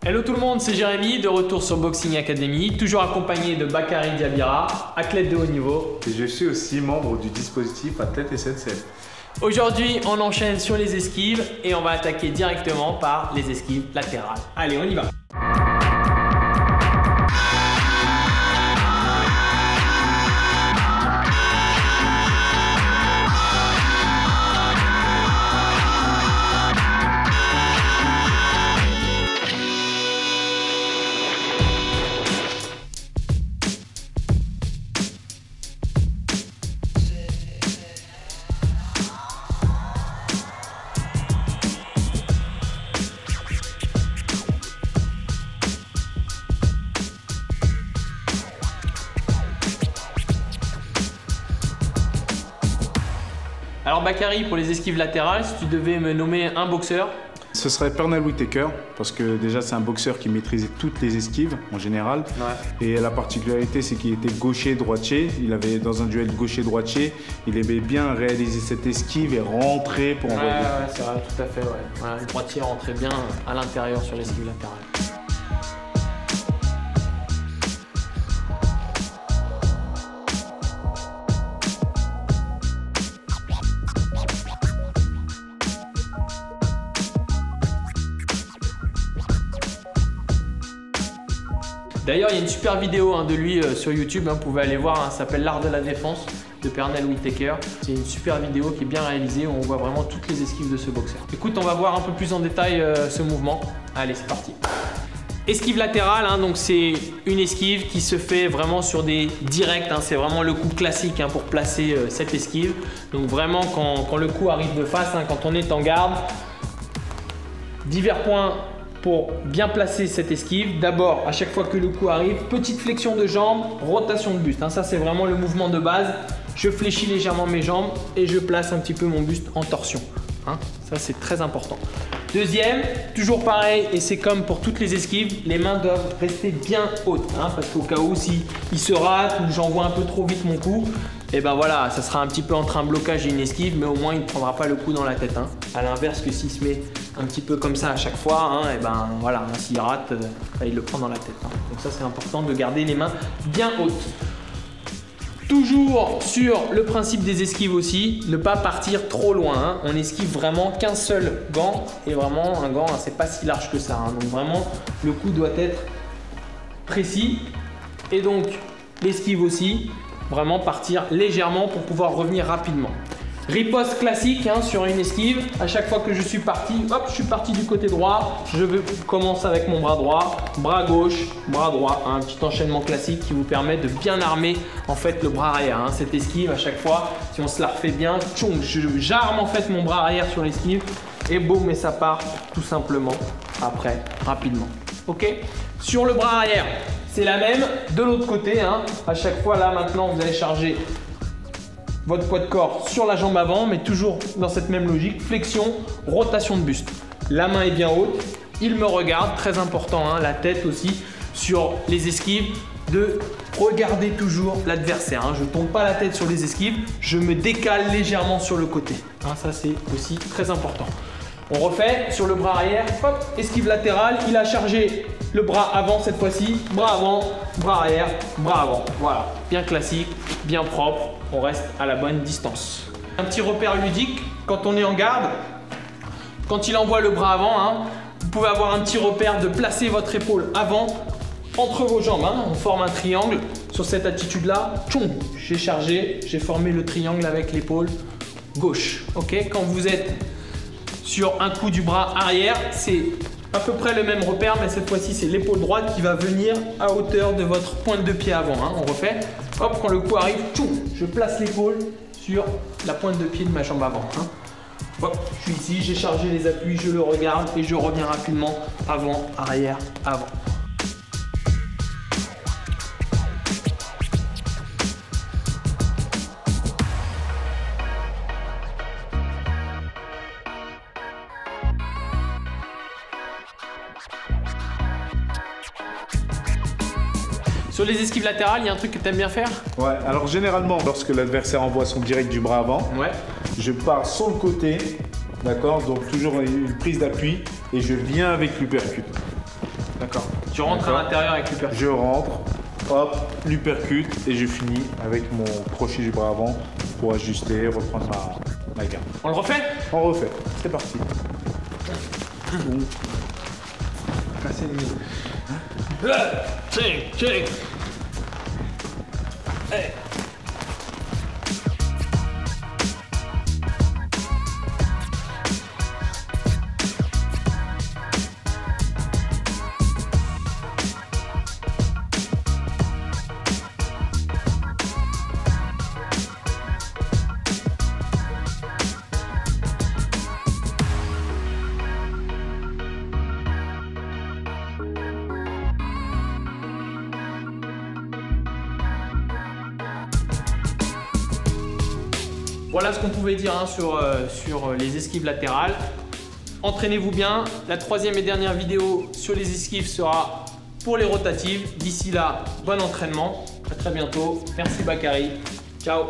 Hello tout le monde, c'est Jérémy, de retour sur Boxing Academy, toujours accompagné de Bakary Diabira, athlète de haut niveau. Et je suis aussi membre du dispositif Athlète SNCF. Aujourd'hui, on enchaîne sur les esquives et on va attaquer directement par les esquives latérales. Allez, on y va. Alors Bakary, pour les esquives latérales, si tu devais me nommer un boxeur? Ce serait Pernell Whitaker, parce que déjà c'est un boxeur qui maîtrisait toutes les esquives en général. Ouais. Et la particularité c'est qu'il était gaucher-droitier. Il avait dans un duel gaucher-droitier, il aimait bien réaliser cette esquive et rentrer pour envoyer. Ouais, c'est vrai, tout à fait. Ouais. Voilà, le droitier rentrait bien à l'intérieur sur l'esquive latérale. D'ailleurs, il y a une super vidéo de lui sur YouTube, vous pouvez aller voir, ça s'appelle L'Art de la Défense de Pernell Whitaker. C'est une super vidéo qui est bien réalisée où on voit vraiment toutes les esquives de ce boxeur. Écoute, on va voir un peu plus en détail ce mouvement. Allez, c'est parti. Esquive latérale, donc c'est une esquive qui se fait vraiment sur des directs, c'est vraiment le coup classique pour placer cette esquive. Donc vraiment quand le coup arrive de face, quand on est en garde, divers points pour bien placer cette esquive. D'abord, à chaque fois que le coup arrive, petite flexion de jambe, rotation de buste. Ça, c'est vraiment le mouvement de base. Je fléchis légèrement mes jambes et je place un petit peu mon buste en torsion. Ça, c'est très important. Deuxième, toujours pareil, et c'est comme pour toutes les esquives, les mains doivent rester bien hautes. Parce qu'au cas où, si il se rate ou j'envoie un peu trop vite mon coup, et ben voilà, ça sera un petit peu entre un blocage et une esquive, mais au moins il ne prendra pas le coup dans la tête. À l'inverse que s'il se met un petit peu comme ça à chaque fois, et ben voilà, s'il rate, il le prend dans la tête. Donc ça, c'est important de garder les mains bien hautes. Toujours sur le principe des esquives aussi, ne pas partir trop loin. On esquive vraiment qu'un seul gant, et vraiment un gant, c'est pas si large que ça. Donc vraiment, le coup doit être précis. Et donc, l'esquive aussi, vraiment partir légèrement pour pouvoir revenir rapidement. Riposte classique sur une esquive. À chaque fois que je suis parti, hop, je suis parti du côté droit. Je commence avec mon bras droit, bras gauche, bras droit. Un petit enchaînement classique qui vous permet de bien armer en fait le bras arrière. Cette esquive, à chaque fois, si on se la refait bien, j'arme en fait mon bras arrière sur l'esquive et boum, et ça part tout simplement après, rapidement. Ok. Sur le bras arrière, c'est la même. De l'autre côté, à chaque fois là maintenant, vous allez charger votre poids de corps sur la jambe avant, mais toujours dans cette même logique, flexion, rotation de buste. La main est bien haute, il me regarde, très important, la tête aussi sur les esquives, de regarder toujours l'adversaire. Je ne tombe pas la tête sur les esquives, je me décale légèrement sur le côté. Ça, c'est aussi très important. On refait sur le bras arrière, hop, esquive latérale, il a chargé le bras avant cette fois-ci, bras avant, bras arrière, bras avant. Voilà, bien classique, bien propre, on reste à la bonne distance. Un petit repère ludique, quand on est en garde, quand il envoie le bras avant, vous pouvez avoir un petit repère de placer votre épaule avant, entre vos jambes. On forme un triangle sur cette attitude-là. J'ai chargé, j'ai formé le triangle avec l'épaule gauche. Ok, quand vous êtes sur un coup du bras arrière, c'est à peu près le même repère, mais cette fois-ci, c'est l'épaule droite qui va venir à hauteur de votre pointe de pied avant. On refait. Hop, quand le coup arrive, je place l'épaule sur la pointe de pied de ma jambe avant. Hop, je suis ici, j'ai chargé les appuis, je le regarde et je reviens rapidement avant, arrière, avant. Sur les esquives latérales, il y a un truc que tu aimes bien faire? Ouais, alors généralement, lorsque l'adversaire envoie son direct du bras avant, je pars sur le côté, d'accord? Donc toujours une prise d'appui et je viens avec l'uppercut. D'accord. Tu rentres à l'intérieur avec l'uppercut. Je rentre, hop, l'uppercut et je finis avec mon crochet du bras avant pour ajuster, reprendre ma garde. On le refait? On refait, c'est parti. Bon. Casser les mains. Check. Hey. Voilà ce qu'on pouvait dire hein, sur les esquives latérales. Entraînez-vous bien. La troisième et dernière vidéo sur les esquives sera pour les rotatives. D'ici là, bon entraînement. À très bientôt. Merci Bakary. Ciao.